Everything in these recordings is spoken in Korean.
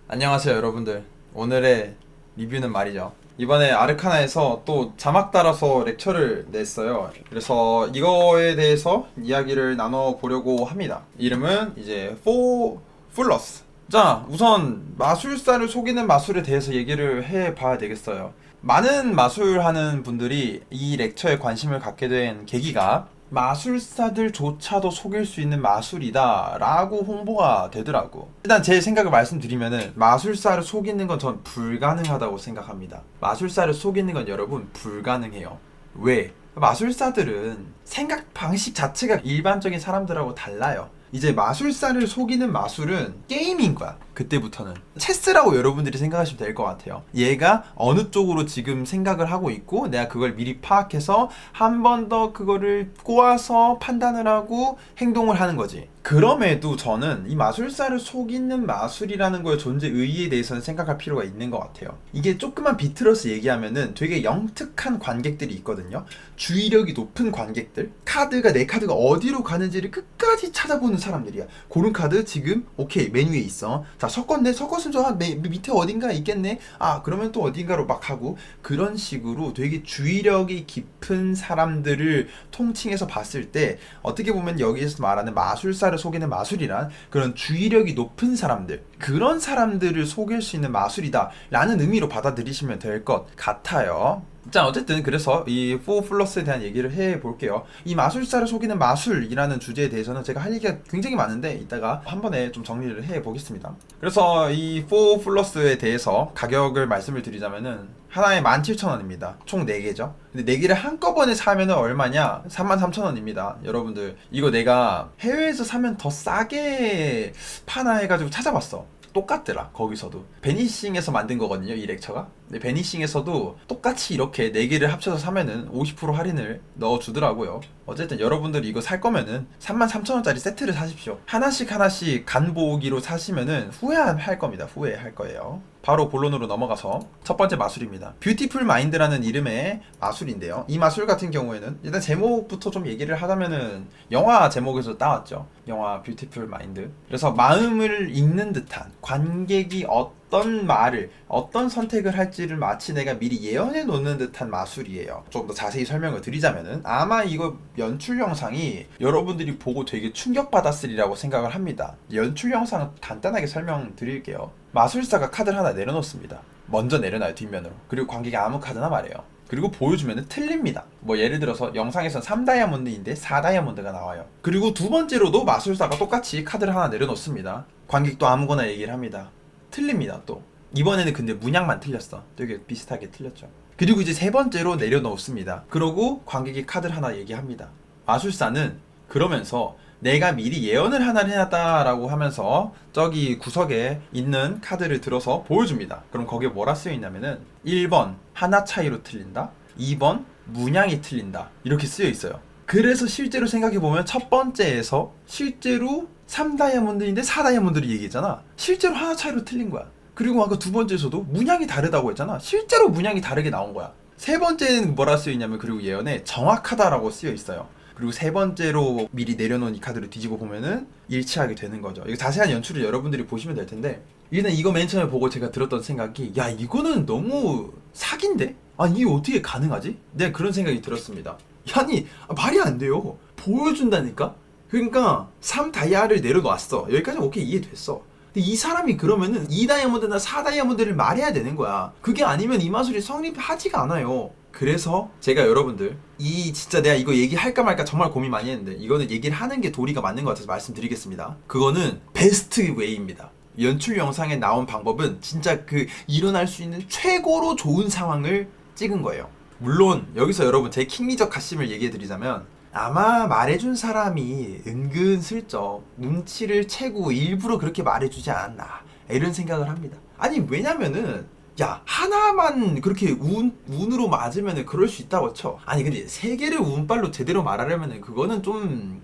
안녕하세요 여러분들. 오늘의 리뷰는 말이죠, 이번에 아르카나에서 또 자막 따라서 렉처를 냈어요. 그래서 이거에 대해서 이야기를 나눠보려고 합니다. 이름은 이제 포 플러스. 자, 우선 마술사를 속이는 마술에 대해서 얘기를 해봐야 되겠어요. 많은 마술하는 분들이 이 렉처에 관심을 갖게 된 계기가 마술사들조차도 속일 수 있는 마술이다 라고 홍보가 되더라고. 일단 제 생각을 말씀드리면은 마술사를 속이는 건 전 불가능하다고 생각합니다. 마술사를 속이는 건 여러분 불가능해요. 왜? 마술사들은 생각 방식 자체가 일반적인 사람들하고 달라요. 이제 마술사를 속이는 마술은 게임인 거야. 그때부터는 체스라고 여러분들이 생각하시면 될 것 같아요. 얘가 어느 쪽으로 지금 생각을 하고 있고 내가 그걸 미리 파악해서 한 번 더 그거를 꼬아서 판단을 하고 행동을 하는 거지. 그럼에도 저는 이 마술사를 속이는 마술이라는 거의 존재 의의에 대해서는 생각할 필요가 있는 것 같아요. 이게 조금만 비틀어서 얘기하면은 되게 영특한 관객들이 있거든요. 주의력이 높은 관객들, 내 카드가 어디로 가는지를 끝까지 찾아보는 사람들이야. 고른 카드 지금 오케이 메뉴에 있어. 자, 섞었으면 저 밑에 어딘가 있겠네. 아, 그러면 또 어딘가로 막 하고, 그런 식으로 되게 주의력이 깊은 사람들을 통칭해서 봤을 때 어떻게 보면 여기에서 말하는 마술사를 속이는 마술이란 그런 주의력이 높은 사람들, 그런 사람들을 속일 수 있는 마술이다 라는 의미로 받아들이시면 될 것 같아요. 자, 어쨌든 그래서 이 4플러스에 대한 얘기를 해볼게요. 이 마술사를 속이는 마술이라는 주제에 대해서는 제가 할 얘기가 굉장히 많은데 이따가 한 번에 좀 정리를 해보겠습니다. 그래서 이 4플러스에 대해서 가격을 말씀을 드리자면은 하나에 17,000원입니다. 총 4개죠. 근데 4개를 한꺼번에 사면은 얼마냐? 33,000원입니다. 여러분들, 이거 내가 해외에서 사면 더 싸게 파나 해가지고 찾아봤어. 똑같더라. 거기서도 베니싱에서 만든 거거든요, 이 렉처가. 근데 베니싱에서도 똑같이 이렇게 4개를 합쳐서 사면은 50% 할인을 넣어주더라고요. 어쨌든 여러분들이 이거 살 거면은 33,000원짜리 세트를 사십시오. 하나씩 간보기로 사시면은 후회할 겁니다. 후회할 거예요. 바로 본론으로 넘어가서 첫 번째 마술입니다. 뷰티풀 마인드라는 이름의 마술인데요. 이 마술 같은 경우에는 일단 제목부터 좀 얘기를 하자면은 영화 제목에서 따왔죠. 영화 뷰티풀 마인드. 그래서 마음을 읽는 듯한, 관객이 어떤 말을, 어떤 선택을 할지를 마치 내가 미리 예언해 놓는 듯한 마술이에요. 좀 더 자세히 설명을 드리자면은 아마 이거 연출 영상이 여러분들이 보고 되게 충격받았으리라고 생각을 합니다. 연출 영상은 간단하게 설명드릴게요. 마술사가 카드를 하나 내려놓습니다. 먼저 내려놔요, 뒷면으로. 그리고 관객이 아무 카드나 말해요. 그리고 보여주면 틀립니다. 뭐 예를 들어서 영상에선 3다이아몬드인데 4다이아몬드가 나와요. 그리고 두 번째로도 마술사가 똑같이 카드를 하나 내려놓습니다. 관객도 아무거나 얘기를 합니다. 틀립니다. 또 이번에는 근데 문양만 틀렸어. 되게 비슷하게 틀렸죠. 그리고 이제 세 번째로 내려놓습니다. 그러고 관객이 카드를 하나 얘기합니다. 마술사는 그러면서 내가 미리 예언을 하나를 해놨다라고 하면서 저기 구석에 있는 카드를 들어서 보여줍니다. 그럼 거기에 뭐라 쓰여있냐면은 1번 하나 차이로 틀린다, 2번 문양이 틀린다, 이렇게 쓰여있어요. 그래서 실제로 생각해보면 첫 번째에서 실제로 3다이아몬드인데 4다이아몬드를 얘기했잖아. 실제로 하나 차이로 틀린 거야. 그리고 아까 두 번째에서도 문양이 다르다고 했잖아. 실제로 문양이 다르게 나온 거야. 세 번째는 뭐라 쓰여있냐면, 그리고 예언에 정확하다라고 쓰여있어요. 그리고 세 번째로 미리 내려놓은 이 카드를 뒤집어 보면은 일치하게 되는 거죠. 이거 자세한 연출을 여러분들이 보시면 될 텐데, 일단 이거 맨 처음에 보고 제가 들었던 생각이, 야, 이거는 너무 사기인데? 아니, 이게 어떻게 가능하지? 내가 그런 생각이 들었습니다. 아니, 말이 안 돼요. 보여준다니까? 그러니까 3다이아를 내려놨어. 여기까지 오케이, 이해됐어. 근데 이 사람이 그러면은 2다이아몬드나 4다이아몬드를 말해야 되는 거야. 그게 아니면 이 마술이 성립하지가 않아요. 그래서 제가 여러분들, 진짜 내가 이거 얘기할까 말까 정말 고민 많이 했는데 이거는 얘기를 하는 게 도리가 맞는 것 같아서 말씀드리겠습니다. 그거는 베스트 웨이입니다. 연출 영상에 나온 방법은 진짜 일어날 수 있는 최고로 좋은 상황을 찍은 거예요. 물론 여기서 여러분 제 킹리적 가심을 얘기해드리자면, 아마 말해준 사람이 은근슬쩍 눈치를 채고 일부러 그렇게 말해주지 않았나, 이런 생각을 합니다. 아니, 왜냐면은 야, 하나만 그렇게 운으로 맞으면 그럴 수 있다고 쳐. 아니, 근데 세 개를 운빨로 제대로 말하려면 그거는 좀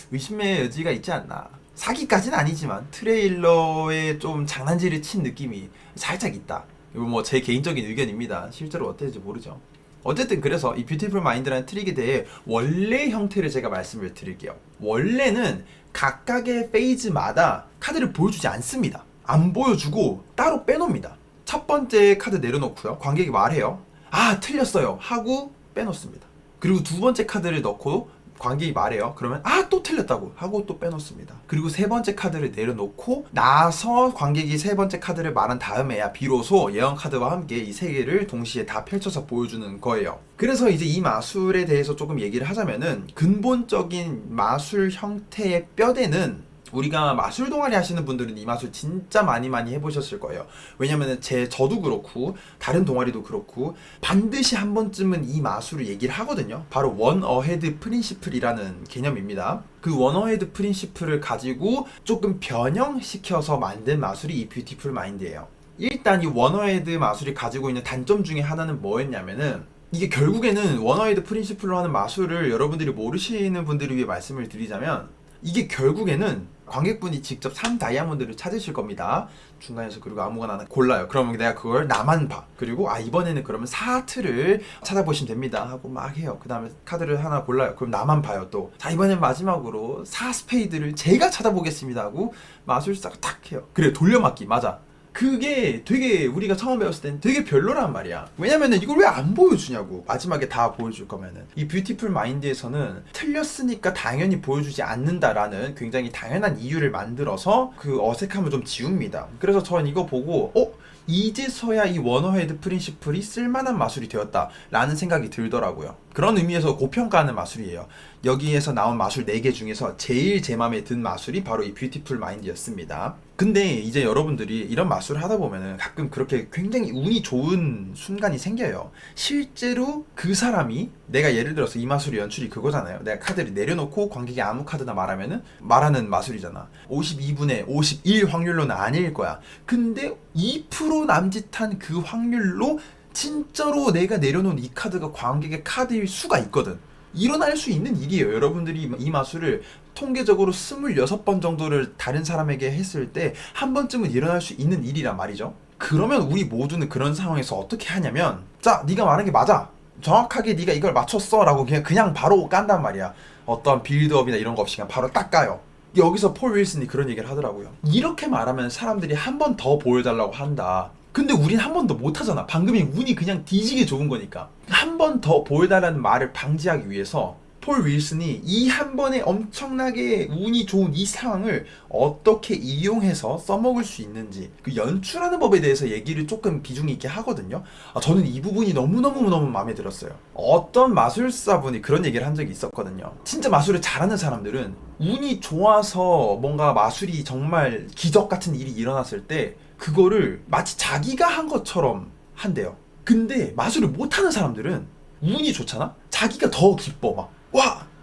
의심의 여지가 있지 않나. 사기까지는 아니지만 트레일러에 좀 장난질을 친 느낌이 살짝 있다. 이거 뭐 제 개인적인 의견입니다. 실제로 어땠는지 모르죠. 어쨌든 그래서 이 뷰티풀 마인드라는 트릭에 대해 원래 형태를 제가 말씀을 드릴게요. 원래는 각각의 페이즈마다 카드를 보여주지 않습니다. 안 보여주고 따로 빼놓습니다. 첫 번째 카드 내려놓고요. 관객이 말해요. 아, 틀렸어요. 하고 빼놓습니다. 그리고 두 번째 카드를 넣고 관객이 말해요. 그러면 아, 또 틀렸다고 하고 또 빼놓습니다. 그리고 세 번째 카드를 내려놓고 나서 관객이 세 번째 카드를 말한 다음에야 비로소 예언 카드와 함께 이 세 개를 동시에 다 펼쳐서 보여주는 거예요. 그래서 이제 이 마술에 대해서 조금 얘기를 하자면은 근본적인 마술 형태의 뼈대는 우리가 마술 동아리 하시는 분들은 이 마술 진짜 많이 해보셨을 거예요. 왜냐면은 저도 그렇고 다른 동아리도 그렇고 반드시 한 번쯤은 이 마술을 얘기를 하거든요. 바로 원 어헤드 프린시플이라는 개념입니다. 그 원 어헤드 프린시플을 가지고 조금 변형시켜서 만든 마술이 이 뷰티풀 마인드예요. 일단 이 원 어헤드 마술이 가지고 있는 단점 중에 하나는 뭐였냐면은 이게 결국에는 원 어헤드 프린시플로 하는 마술을 여러분들이 모르시는 분들을 위해 말씀을 드리자면 이게 결국에는 관객분이 직접 3다이아몬드를 찾으실 겁니다. 중간에서 그리고 아무거나 하나 골라요. 그러면 내가 그걸 나만 봐. 그리고 이번에는 그러면 4하트를 찾아보시면 됩니다 하고 막 해요. 그 다음에 카드를 하나 골라요. 그럼 나만 봐요 또. 자, 이번엔 마지막으로 4스페이드를 제가 찾아보겠습니다 하고 마술사가 탁 해요. 그래, 돌려막기 맞아. 그게 되게 우리가 처음 배웠을 땐 되게 별로란 말이야. 왜냐면은 이걸 왜 안 보여주냐고. 마지막에 다 보여줄 거면은. 이 뷰티풀 마인드에서는 틀렸으니까 당연히 보여주지 않는다라는 굉장히 당연한 이유를 만들어서 그 어색함을 좀 지웁니다. 그래서 전 이거 보고 이제서야 이 원어헤드 프린시플이 쓸만한 마술이 되었다 라는 생각이 들더라고요. 그런 의미에서 고평가하는 마술이에요. 여기에서 나온 마술 4개 중에서 제일 제 맘에 든 마술이 바로 이 뷰티풀 마인드였습니다. 근데 이제 여러분들이 이런 마술을 하다 보면은 가끔 그렇게 굉장히 운이 좋은 순간이 생겨요. 실제로 그 사람이, 내가 예를 들어서 이 마술의 연출이 그거잖아요. 내가 카드를 내려놓고 관객이 아무 카드나 말하면은 말하는 마술이잖아. 52분의 51 확률로는 아닐 거야. 근데 2% 남짓한 그 확률로 진짜로 내가 내려놓은 이 카드가 관객의 카드일 수가 있거든. 일어날 수 있는 일이에요. 여러분들이 이 마술을 통계적으로 26번 정도를 다른 사람에게 했을 때 한 번쯤은 일어날 수 있는 일이란 말이죠. 그러면 우리 모두는 그런 상황에서 어떻게 하냐면, 자, 네가 말한 게 맞아, 정확하게 네가 이걸 맞췄어 라고 그냥 바로 깐단 말이야. 어떤 빌드업이나 이런 거 없이 그냥 바로 딱 가요. 여기서 폴 윌슨이 그런 얘기를 하더라고요. 이렇게 말하면 사람들이 한 번 더 보여달라고 한다. 근데 우린 한 번도 못하잖아. 방금이 운이 그냥 뒤지게 좋은 거니까. 한 번 더 보여달라는 말을 방지하기 위해서 폴 윌슨이 이 한 번에 엄청나게 운이 좋은 이 상황을 어떻게 이용해서 써먹을 수 있는지, 그 연출하는 법에 대해서 얘기를 조금 비중이 있게 하거든요. 저는 이 부분이 너무너무 마음에 들었어요. 어떤 마술사분이 그런 얘기를 한 적이 있었거든요. 진짜 마술을 잘하는 사람들은 운이 좋아서 뭔가 마술이 정말 기적 같은 일이 일어났을 때 그거를 마치 자기가 한 것처럼 한대요. 근데 마술을 못하는 사람들은 운이 좋잖아? 자기가 더 기뻐. 막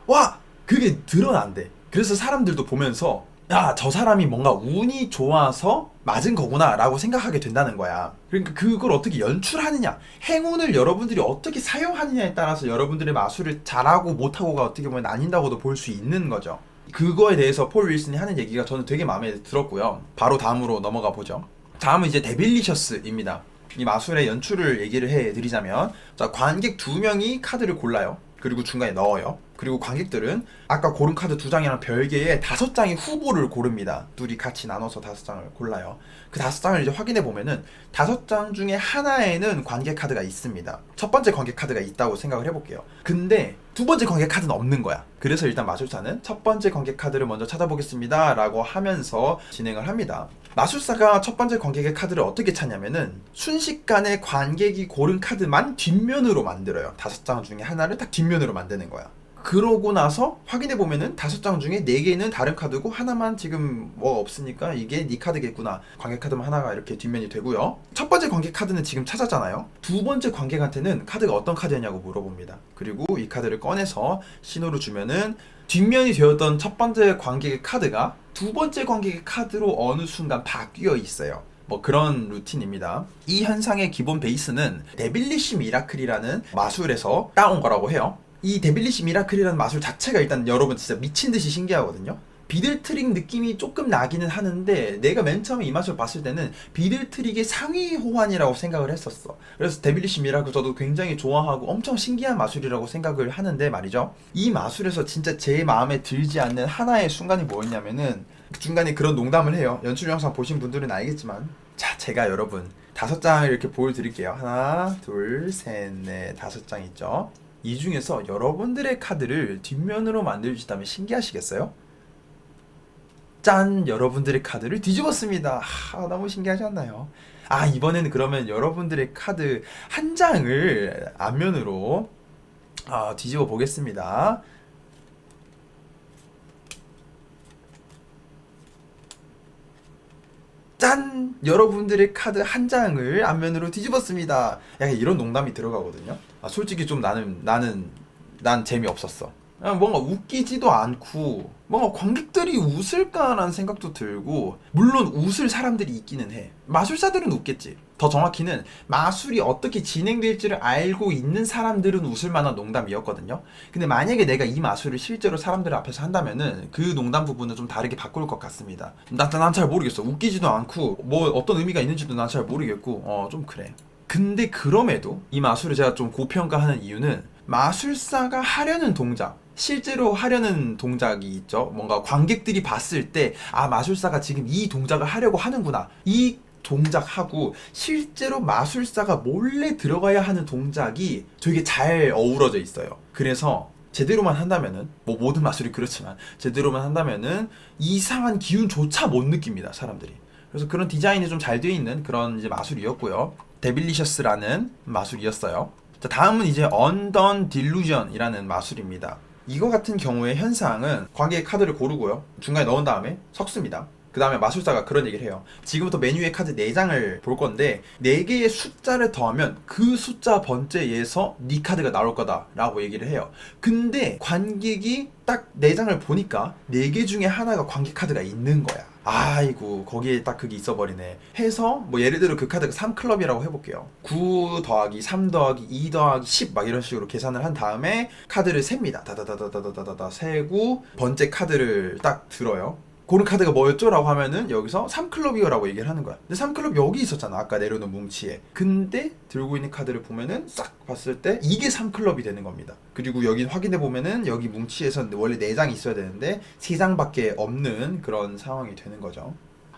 와! 그게 드러난대. 그래서 사람들도 보면서 야, 저 사람이 뭔가 운이 좋아서 맞은 거구나 라고 생각하게 된다는 거야. 그러니까 그걸 어떻게 연출하느냐, 행운을 여러분들이 어떻게 사용하느냐에 따라서 여러분들의 마술을 잘하고 못하고가 어떻게 보면 나뉜다고도 볼 수 있는 거죠. 그거에 대해서 폴 윌슨이 하는 얘기가 저는 되게 마음에 들었고요. 바로 다음으로 넘어가 보죠. 다음은 이제 데빌리셔스입니다. 이 마술의 연출을 얘기를 해드리자면, 자, 관객 2명이 카드를 골라요. 그리고 중간에 넣어요. 그리고 관객들은 아까 고른 카드 2장이랑 별개의 5장의 후보를 고릅니다. 둘이 같이 나눠서 5장을 골라요. 그 5장을 이제 확인해 보면은 5장 중에 하나에는 관객 카드가 있습니다. 첫 번째 관객 카드가 있다고 생각을 해볼게요. 근데 두 번째 관객 카드는 없는 거야. 그래서 일단 마술사는 첫 번째 관객 카드를 먼저 찾아보겠습니다 라고 하면서 진행을 합니다. 마술사가 첫 번째 관객의 카드를 어떻게 찾냐면은 순식간에 관객이 고른 카드만 뒷면으로 만들어요. 5장 중에 하나를 딱 뒷면으로 만드는 거야. 그러고 나서 확인해보면은 5장 중에 4개는 다른 카드고 하나만 지금 뭐가 없으니까 이게 네 카드겠구나. 관객 카드만 하나가 이렇게 뒷면이 되고요. 첫 번째 관객 카드는 지금 찾았잖아요. 두 번째 관객한테는 카드가 어떤 카드였냐고 물어봅니다. 그리고 이 카드를 꺼내서 신호를 주면은 뒷면이 되었던 첫 번째 관객의 카드가 두 번째 관객의 카드로 어느 순간 바뀌어 있어요. 뭐 그런 루틴입니다. 이 현상의 기본 베이스는 데빌리시 미라클이라는 마술에서 따온 거라고 해요. 이 데빌리시 미라클이라는 마술 자체가 일단 여러분 진짜 미친듯이 신기하거든요. 비들트릭 느낌이 조금 나기는 하는데 내가 맨 처음에 이 마술을 봤을 때는 비들트릭의 상위 호환이라고 생각을 했었어. 그래서 데빌리시 미라클 저도 굉장히 좋아하고 엄청 신기한 마술이라고 생각을 하는데 말이죠. 이 마술에서 진짜 제 마음에 들지 않는 하나의 순간이 뭐였냐면은 중간에 그런 농담을 해요. 연출 영상 보신 분들은 알겠지만. 자, 제가 여러분 5장을 이렇게 보여드릴게요. 하나, 둘, 셋, 넷, 5장 있죠. 이 중에서 여러분들의 카드를 뒷면으로 만들어주시다면 신기하시겠어요? 짠! 여러분들의 카드를 뒤집었습니다. 너무 신기하지 않나요? 이번에는 그러면 여러분들의 카드 한 장을 앞면으로 뒤집어 보겠습니다. 짠! 여러분들의 카드 한 장을 앞면으로 뒤집었습니다. 약간 이런 농담이 들어가거든요. 솔직히 좀 난 재미없었어. 뭔가 웃기지도 않고 뭔가 관객들이 웃을까라는 생각도 들고, 물론 웃을 사람들이 있기는 해. 마술사들은 웃겠지. 더 정확히는 마술이 어떻게 진행될지를 알고 있는 사람들은 웃을 만한 농담이었거든요. 근데 만약에 내가 이 마술을 실제로 사람들 앞에서 한다면은 그 농담 부분은 좀 다르게 바꿀 것 같습니다. 난 잘 모르겠어. 웃기지도 않고 뭐 어떤 의미가 있는지도 난 잘 모르겠고 좀 그래. 근데 그럼에도 이 마술을 제가 좀 고평가하는 이유는, 마술사가 하려는 동작, 실제로 하려는 동작이 있죠. 뭔가 관객들이 봤을 때 마술사가 지금 이 동작을 하려고 하는구나, 이 동작하고 실제로 마술사가 몰래 들어가야 하는 동작이 되게 잘 어우러져 있어요. 그래서 제대로만 한다면은, 뭐 모든 마술이 그렇지만 제대로만 한다면은 이상한 기운조차 못 느낍니다, 사람들이. 그래서 그런 디자인이 좀 잘 되어 있는 그런 이제 마술이었고요. 데빌리셔스라는 마술이었어요. 자, 다음은 이제 언던 딜루전이라는 마술입니다. 이거 같은 경우의 현상은 관객의 카드를 고르고요, 중간에 넣은 다음에 섞습니다. 그 다음에 마술사가 그런 얘기를 해요. 지금부터 메뉴의 카드 4장을 볼 건데 4개의 숫자를 더하면 그 숫자 번째에서 네 카드가 나올 거다 라고 얘기를 해요. 근데 관객이 딱 4장을 보니까 4개 중에 하나가 관객 카드가 있는 거야. 아이고, 거기에 딱 그게 있어버리네 해서, 뭐 예를 들어 그 카드가 3클럽이라고 해볼게요. 9 더하기 3 더하기 2 더하기 10 막 이런 식으로 계산을 한 다음에 카드를 셉니다. 다다다다다다다다 세고 번째 카드를 딱 들어요. 고른 카드가 뭐였죠? 라고 하면은 여기서 3클럽이요 라고 얘기를 하는 거야. 근데 3클럽 여기 있었잖아, 아까 내려놓은 뭉치에. 근데 들고 있는 카드를 보면은 싹 봤을 때 이게 3클럽이 되는 겁니다. 그리고 여기 확인해 보면은 여기 뭉치에서 원래 4장이 있어야 되는데 3장밖에 없는 그런 상황이 되는 거죠.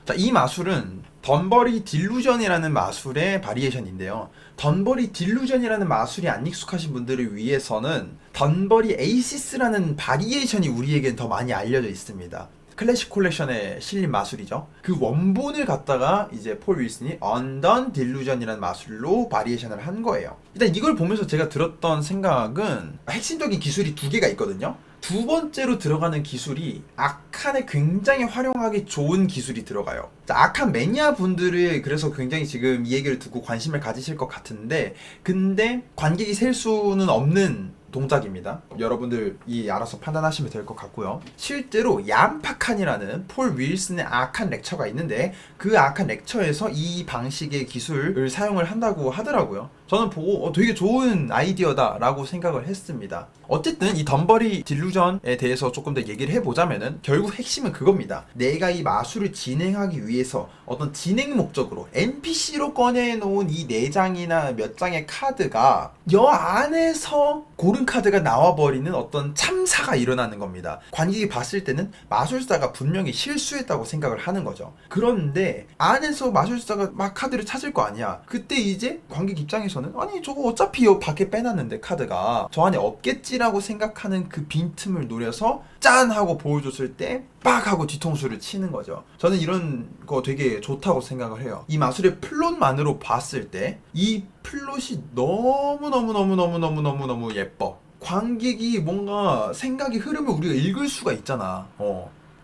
자, 이 마술은 던버리 딜루전이라는 마술의 바리에이션인데요. 던버리 딜루전이라는 마술이 안 익숙하신 분들을 위해서는 던버리 에이시스라는 바리에이션이 우리에겐 더 많이 알려져 있습니다. 클래식 콜렉션에 실린 마술이죠. 그 원본을 갖다가 이제 폴 윌슨이 언던 딜루전이라는 마술로 바리에이션을 한 거예요. 일단 이걸 보면서 제가 들었던 생각은, 핵심적인 기술이 2개가 있거든요. 두 번째로 들어가는 기술이 아칸에 굉장히 활용하기 좋은 기술이 들어가요. 자, 아칸 매니아 분들이 그래서 굉장히 지금 이 얘기를 듣고 관심을 가지실 것 같은데, 근데 관객이 셀 수는 없는 동작입니다. 여러분들이 알아서 판단하시면 될 것 같고요. 실제로 얌파칸이라는 폴 윌슨의 아칸 렉처가 있는데, 그 아칸 렉처에서 이 방식의 기술을 사용을 한다고 하더라고요. 저는 보고 되게 좋은 아이디어다 라고 생각을 했습니다. 어쨌든 이 던버리 딜루전에 대해서 조금 더 얘기를 해보자면은, 결국 핵심은 그겁니다. 내가 이 마술을 진행하기 위해서 어떤 진행 목적으로 NPC로 꺼내놓은 이 4장이나 몇 장의 카드가 여 안에서 고른 카드가 나와버리는 어떤 참사가 일어나는 겁니다. 관객이 봤을 때는 마술사가 분명히 실수했다고 생각을 하는 거죠. 그런데 안에서 마술사가 막 카드를 찾을 거 아니야. 그때 이제 관객 입장에서는 아니 저거 어차피 여 밖에 빼놨는데 카드가 저 안에 없겠지라고 생각하는 그 빈틈을 노려서 짠 하고 보여줬을 때 빡 하고 뒤통수를 치는 거죠. 저는 이런 거 되게 좋다고 생각을 해요. 이 마술의 플롯만으로 봤을 때 이 플롯이 너무너무너무너무너무너무 예뻐. 관객이 뭔가 생각이 흐름을 우리가 읽을 수가 있잖아.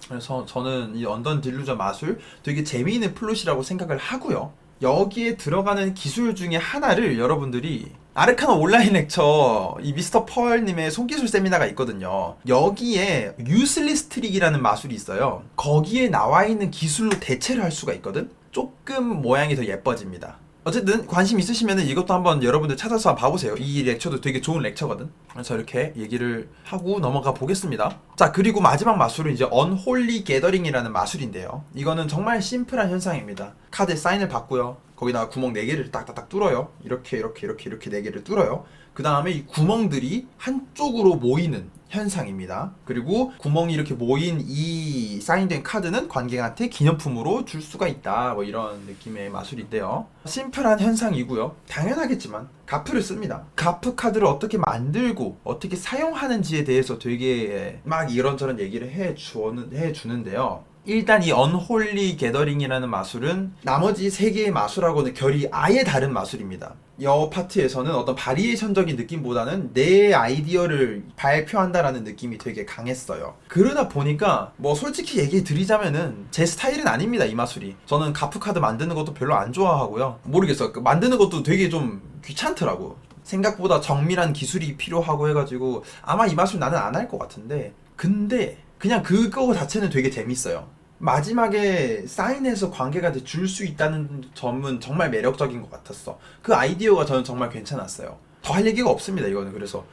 그래서 저는 이 언던 딜루전 마술 되게 재미있는 플롯이라고 생각을 하고요. 여기에 들어가는 기술 중에 하나를 여러분들이, 아르카나 온라인 렉처 이 미스터 펄님의 손기술 세미나가 있거든요. 여기에 유슬리스 트릭이라는 마술이 있어요. 거기에 나와 있는 기술로 대체를 할 수가 있거든. 조금 모양이 더 예뻐집니다. 어쨌든 관심 있으시면 이것도 한번 여러분들 찾아서 봐보세요. 이 렉처도 되게 좋은 렉처거든. 그래서 이렇게 얘기를 하고 넘어가 보겠습니다. 자, 그리고 마지막 마술은 이제 언홀리 게더링이라는 마술인데요. 이거는 정말 심플한 현상입니다. 카드에 사인을 받고요. 거기다가 구멍 4개를 딱딱딱 뚫어요. 이렇게 4개를 뚫어요. 그 다음에 이 구멍들이 한쪽으로 모이는 현상입니다. 그리고 구멍이 이렇게 모인 이 사인된 카드는 관객한테 기념품으로 줄 수가 있다. 뭐 이런 느낌의 마술인데요. 심플한 현상이고요. 당연하겠지만 가프를 씁니다. 가프 카드를 어떻게 만들고 어떻게 사용하는지에 대해서 되게 막 이런저런 얘기를 해주는데요. 일단 이 언홀리 게더링이라는 마술은 나머지 3개의 마술하고는 결이 아예 다른 마술입니다. 이 파트에서는 어떤 바리에이션적인 느낌보다는 내 아이디어를 발표한다라는 느낌이 되게 강했어요. 그러다 보니까 뭐 솔직히 얘기 드리자면은 제 스타일은 아닙니다, 이 마술이. 저는 가프 카드 만드는 것도 별로 안 좋아하고요. 모르겠어요. 만드는 것도 되게 좀 귀찮더라고. 생각보다 정밀한 기술이 필요하고 해가지고 아마 이 마술 나는 안 할 것 같은데, 근데 그냥 그거 자체는 되게 재밌어요. 마지막에 사인해서 관객한테 줄 수 있다는 점은 정말 매력적인 것 같았어. 그 아이디어가 저는 정말 괜찮았어요. 더 할 얘기가 없습니다, 이거는. 그래서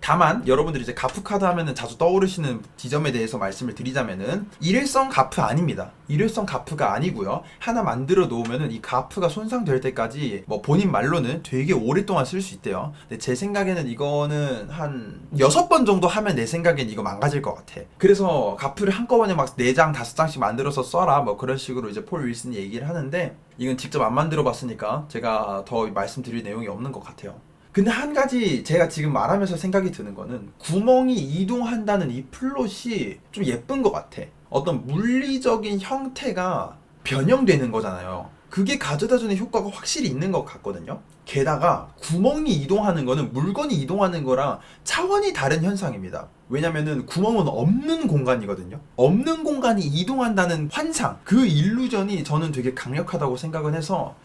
다만 여러분들이 이제 가프 카드 하면은 자주 떠오르시는 지점에 대해서 말씀을 드리자면은 일회성 가프 아닙니다. 일회성 가프가 아니고요. 하나 만들어 놓으면은 이 가프가 손상될 때까지 뭐 본인 말로는 되게 오랫동안 쓸 수 있대요. 근데 제 생각에는 이거는 한 6번 정도 하면 내 생각엔 이거 망가질 것 같아. 그래서 가프를 한꺼번에 막 4장 5장씩 만들어서 써라 뭐 그런 식으로 이제 폴 윌슨이 얘기를 하는데, 이건 직접 안 만들어 봤으니까 제가 더 말씀드릴 내용이 없는 것 같아요. 근데 한 가지 제가 지금 말하면서 생각이 드는 거는, 구멍이 이동한다는 이 플롯이 좀 예쁜 것 같아. 어떤 물리적인 형태가 변형되는 거잖아요. 그게 가져다주는 효과가 확실히 있는 것 같거든요. 게다가 구멍이 이동하는 거는 물건이 이동하는 거랑 차원이 다른 현상입니다. 왜냐면은 구멍은 없는 공간이거든요. 없는 공간이 이동한다는 환상, 그 일루전이 저는 되게 강력하다고 생각은 해서,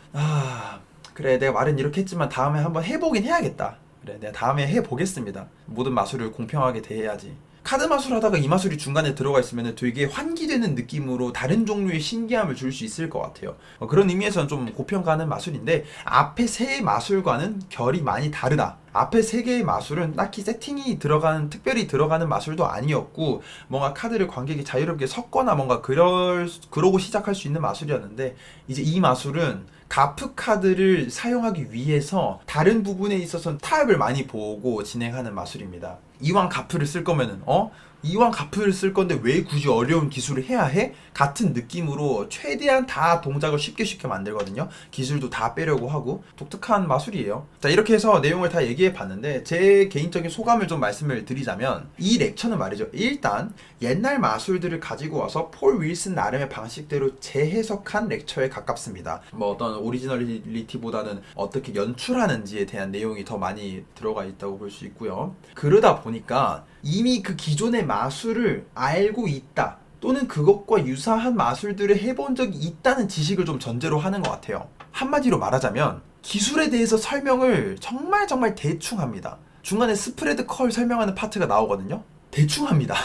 그래, 내가 말은 이렇게 했지만 다음에 한번 해보긴 해야겠다. 그래, 내가 다음에 해보겠습니다. 모든 마술을 공평하게 대해야지. 카드 마술 하다가 이 마술이 중간에 들어가 있으면 되게 환기되는 느낌으로 다른 종류의 신기함을 줄 수 있을 것 같아요. 그런 의미에서는 좀 고평가는 마술인데, 앞에 3 마술과는 결이 많이 다르다. 앞에 3개의 마술은 딱히 세팅이 특별히 들어가는 마술도 아니었고, 뭔가 카드를 관객이 자유롭게 섞거나 뭔가 그러고 시작할 수 있는 마술이었는데, 이제 이 마술은 가프 카드를 사용하기 위해서 다른 부분에 있어서는 타협을 많이 보고 진행하는 마술입니다. 이왕 가프를 쓸 거면은 이왕 가프를 쓸 건데 왜 굳이 어려운 기술을 해야 해? 같은 느낌으로 최대한 다 동작을 쉽게 만들거든요. 기술도 다 빼려고 하고 독특한 마술이에요. 자, 이렇게 해서 내용을 다 얘기해 봤는데, 제 개인적인 소감을 좀 말씀을 드리자면, 이 렉처는 말이죠, 일단 옛날 마술들을 가지고 와서 폴 윌슨 나름의 방식대로 재해석한 렉처에 가깝습니다. 뭐 어떤 오리지널리티보다는 어떻게 연출하는지에 대한 내용이 더 많이 들어가 있다고 볼 수 있고요. 그러다 보니까 이미 그 기존의 마술을 알고 있다, 또는 그것과 유사한 마술들을 해본 적이 있다는 지식을 좀 전제로 하는 것 같아요. 한마디로 말하자면 기술에 대해서 설명을 정말 대충 합니다. 중간에 스프레드 컬 설명하는 파트가 나오거든요. 대충 합니다.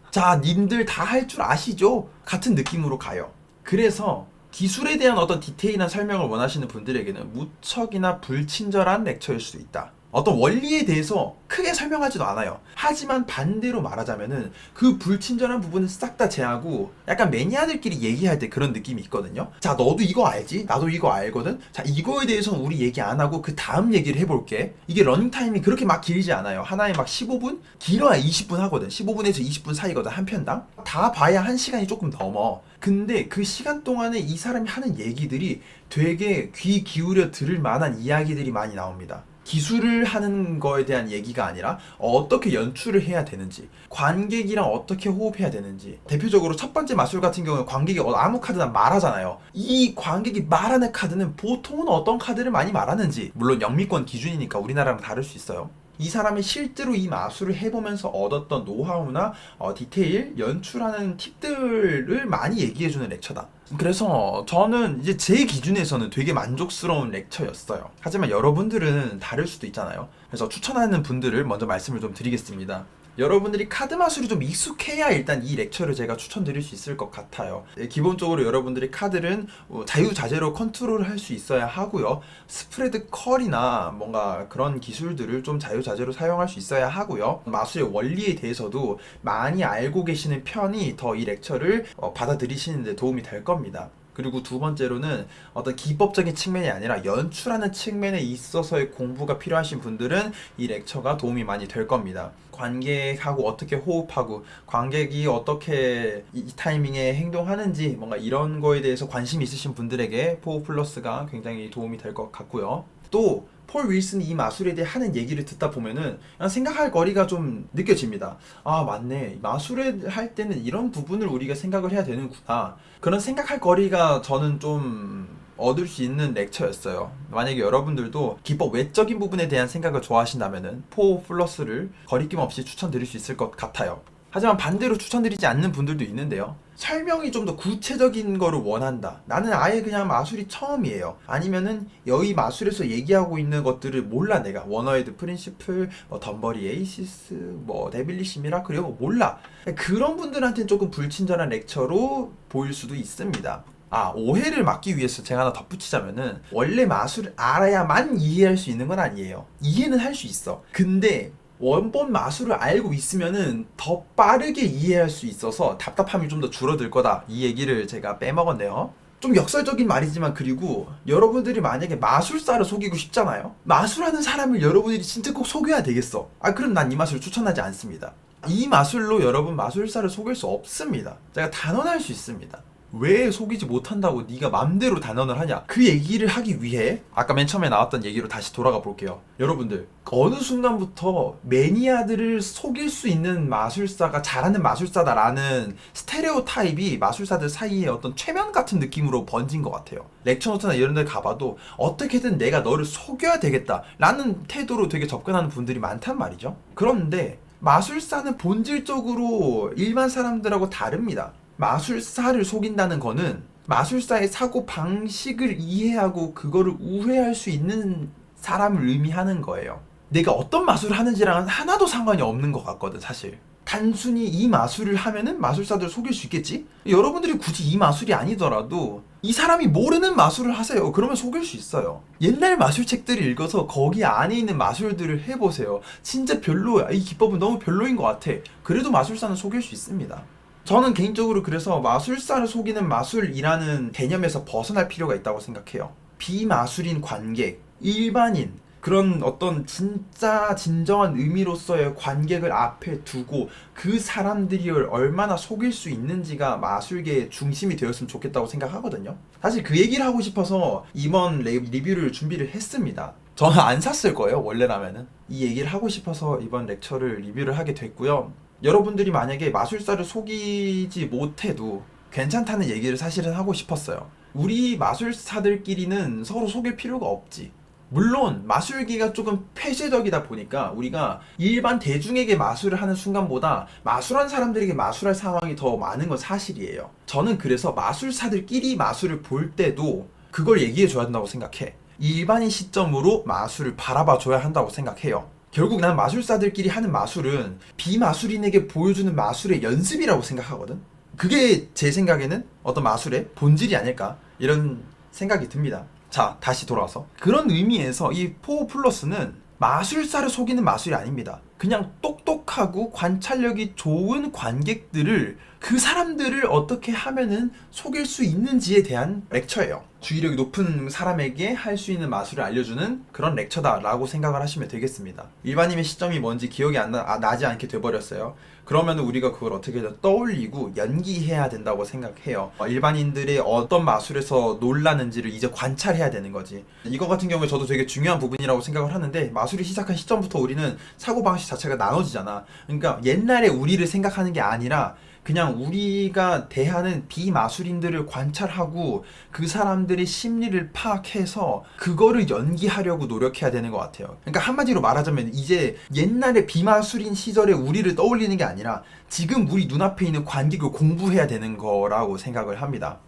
자, 님들 다 할 줄 아시죠? 같은 느낌으로 가요. 그래서 기술에 대한 어떤 디테일한 설명을 원하시는 분들에게는 무척이나 불친절한 렉처일 수도 있다. 어떤 원리에 대해서 크게 설명하지도 않아요. 하지만 반대로 말하자면은 그 불친절한 부분을 싹 다 제하고 약간 매니아들끼리 얘기할 때 그런 느낌이 있거든요. 자, 너도 이거 알지? 나도 이거 알거든? 자, 이거에 대해서는 우리 얘기 안 하고 그 다음 얘기를 해볼게. 이게 러닝타임이 그렇게 막 길지 않아요. 하나에 막 15분? 길어야 20분 하거든. 15분에서 20분 사이거든, 한 편당. 다 봐야 1시간이 조금 넘어. 근데 그 시간 동안에 이 사람이 하는 얘기들이 되게 귀 기울여 들을 만한 이야기들이 많이 나옵니다. 기술을 하는 거에 대한 얘기가 아니라 어떻게 연출을 해야 되는지, 관객이랑 어떻게 호흡해야 되는지. 대표적으로 첫 번째 마술 같은 경우는 관객이 아무 카드나 말하잖아요. 이 관객이 말하는 카드는 보통은 어떤 카드를 많이 말하는지, 물론 영미권 기준이니까 우리나라랑 다를 수 있어요. 이 사람이 실제로 이 마술을 해보면서 얻었던 노하우나 디테일, 연출하는 팁들을 많이 얘기해주는 렉처다. 그래서 저는 이제 제 기준에서는 되게 만족스러운 렉처였어요. 하지만 여러분들은 다를 수도 있잖아요. 그래서 추천하는 분들을 먼저 말씀을 좀 드리겠습니다. 여러분들이 카드 마술이 좀 익숙해야 일단 이 렉처를 제가 추천드릴 수 있을 것 같아요. 기본적으로 여러분들이 카드는 자유자재로 컨트롤을 할 수 있어야 하고요. 스프레드 컬이나 뭔가 그런 기술들을 좀 자유자재로 사용할 수 있어야 하고요. 마술의 원리에 대해서도 많이 알고 계시는 편이 더 이 렉처를 받아들이시는 데 도움이 될 겁니다. 그리고 두 번째로는 어떤 기법적인 측면이 아니라 연출하는 측면에 있어서의 공부가 필요하신 분들은 이 렉처가 도움이 많이 될 겁니다. 관객하고 어떻게 호흡하고 관객이 어떻게 이 타이밍에 행동하는지 뭔가 이런 거에 대해서 관심 있으신 분들에게 포 플러스가 굉장히 도움이 될 것 같고요. 또 폴 윌슨이 이 마술에 대해 하는 얘기를 듣다 보면은 그냥 생각할 거리가 좀 느껴집니다. 아, 맞네. 마술을 할 때는 이런 부분을 우리가 생각을 해야 되는구나. 그런 생각할 거리가 저는 좀 얻을 수 있는 렉처였어요. 만약에 여러분들도 기법 외적인 부분에 대한 생각을 좋아하신다면은 포 플러스를 거리낌 없이 추천드릴 수 있을 것 같아요. 하지만 반대로 추천드리지 않는 분들도 있는데요. 설명이 좀 더 구체적인 거를 원한다. 나는 아예 그냥 마술이 처음이에요. 아니면은 여기 마술에서 얘기하고 있는 것들을 몰라 내가. 원어헤드 프린시플, 뭐 덤버리 에이시스, 뭐 데빌리시미라 그리고 몰라. 그런 분들한테는 조금 불친절한 렉처로 보일 수도 있습니다. 아, 오해를 막기 위해서 제가 하나 덧붙이자면은 원래 마술을 알아야만 이해할 수 있는 건 아니에요. 이해는 할 수 있어. 근데 원본 마술을 알고 있으면은 더 빠르게 이해할 수 있어서 답답함이 좀 더 줄어들 거다. 이 얘기를 제가 빼먹었네요. 좀 역설적인 말이지만 그리고 여러분들이 만약에 마술사를 속이고 싶잖아요. 마술하는 사람을 여러분들이 진짜 꼭 속여야 되겠어. 아, 그럼 난 이 마술을 추천하지 않습니다. 이 마술로 여러분 마술사를 속일 수 없습니다. 제가 단언할 수 있습니다. 왜 속이지 못한다고 네가 맘대로 단언을 하냐, 그 얘기를 하기 위해 아까 맨 처음에 나왔던 얘기로 다시 돌아가 볼게요. 여러분들 어느 순간부터 매니아들을 속일 수 있는 마술사가 잘하는 마술사다라는 스테레오 타입이 마술사들 사이에 어떤 최면 같은 느낌으로 번진 것 같아요. 렉처 노트나 이런 데 가봐도 어떻게든 내가 너를 속여야 되겠다 라는 태도로 되게 접근하는 분들이 많단 말이죠. 그런데 마술사는 본질적으로 일반 사람들하고 다릅니다. 마술사를 속인다는 거는 마술사의 사고 방식을 이해하고 그거를 우회할 수 있는 사람을 의미하는 거예요. 내가 어떤 마술을 하는지랑은 하나도 상관이 없는 것 같거든, 사실. 단순히 이 마술을 하면은 마술사들을 속일 수 있겠지? 여러분들이 굳이 이 마술이 아니더라도 이 사람이 모르는 마술을 하세요. 그러면 속일 수 있어요. 옛날 마술책들을 읽어서 거기 안에 있는 마술들을 해보세요. 진짜 별로야. 이 기법은 너무 별로인 것 같아. 그래도 마술사는 속일 수 있습니다. 저는 개인적으로 그래서 마술사를 속이는 마술이라는 개념에서 벗어날 필요가 있다고 생각해요. 비마술인 관객, 일반인, 그런 어떤 진짜 진정한 의미로서의 관객을 앞에 두고 그 사람들이 얼마나 속일 수 있는지가 마술계의 중심이 되었으면 좋겠다고 생각하거든요. 사실 그 얘기를 하고 싶어서 이번 리뷰를 준비를 했습니다. 저는 안 샀을 거예요, 원래라면은. 이 얘기를 하고 싶어서 이번 렉처를 리뷰를 하게 됐고요. 여러분들이 만약에 마술사를 속이지 못해도 괜찮다는 얘기를 사실은 하고 싶었어요. 우리 마술사들끼리는 서로 속일 필요가 없지. 물론 마술기가 조금 폐쇄적이다 보니까 우리가 일반 대중에게 마술을 하는 순간보다 마술한 사람들에게 마술할 상황이 더 많은 건 사실이에요. 저는 그래서 마술사들끼리 마술을 볼 때도 그걸 얘기해 줘야 한다고 생각해. 일반인 시점으로 마술을 바라봐 줘야 한다고 생각해요. 결국 난 마술사들끼리 하는 마술은 비마술인에게 보여주는 마술의 연습이라고 생각하거든. 그게 제 생각에는 어떤 마술의 본질이 아닐까, 이런 생각이 듭니다. 자, 다시 돌아와서 그런 의미에서 이 포 플러스는 마술사를 속이는 마술이 아닙니다. 그냥 똑똑하고 관찰력이 좋은 관객들을, 그 사람들을 어떻게 하면은 속일 수 있는지에 대한 렉처예요. 주의력이 높은 사람에게 할 수 있는 마술을 알려주는 그런 렉처다라고 생각을 하시면 되겠습니다. 일반인의 시점이 뭔지 기억이 나지 않게 돼버렸어요. 그러면 우리가 그걸 어떻게든 떠올리고 연기해야 된다고 생각해요. 일반인들의 어떤 마술에서 놀라는지를 이제 관찰해야 되는 거지. 이거 같은 경우에 저도 되게 중요한 부분이라고 생각을 하는데, 마술이 시작한 시점부터 우리는 사고방식 자체가 나눠지잖아. 그러니까 옛날에 우리를 생각하는 게 아니라 그냥 우리가 대하는 비마술인들을 관찰하고 그 사람들의 심리를 파악해서 그거를 연기하려고 노력해야 되는 것 같아요. 그러니까 한마디로 말하자면 이제 옛날에 비마술인 시절에 우리를 떠올리는 게 아니라 지금 우리 눈앞에 있는 관객을 공부해야 되는 거라고 생각을 합니다.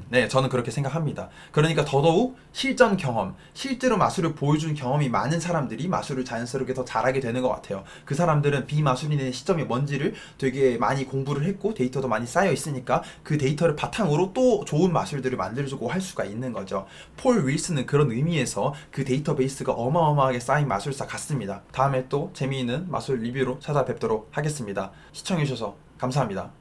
네, 저는 그렇게 생각합니다. 그러니까 더더욱 실전 경험, 실제로 마술을 보여준 경험이 많은 사람들이 마술을 자연스럽게 더 잘하게 되는 것 같아요. 그 사람들은 비마술인의 시점이 뭔지를 되게 많이 공부를 했고 데이터도 많이 쌓여 있으니까 그 데이터를 바탕으로 또 좋은 마술들을 만들어주고 할 수가 있는 거죠. 폴 윌슨은 그런 의미에서 그 데이터베이스가 어마어마하게 쌓인 마술사 같습니다. 다음에 또 재미있는 마술 리뷰로 찾아뵙도록 하겠습니다. 시청해주셔서 감사합니다.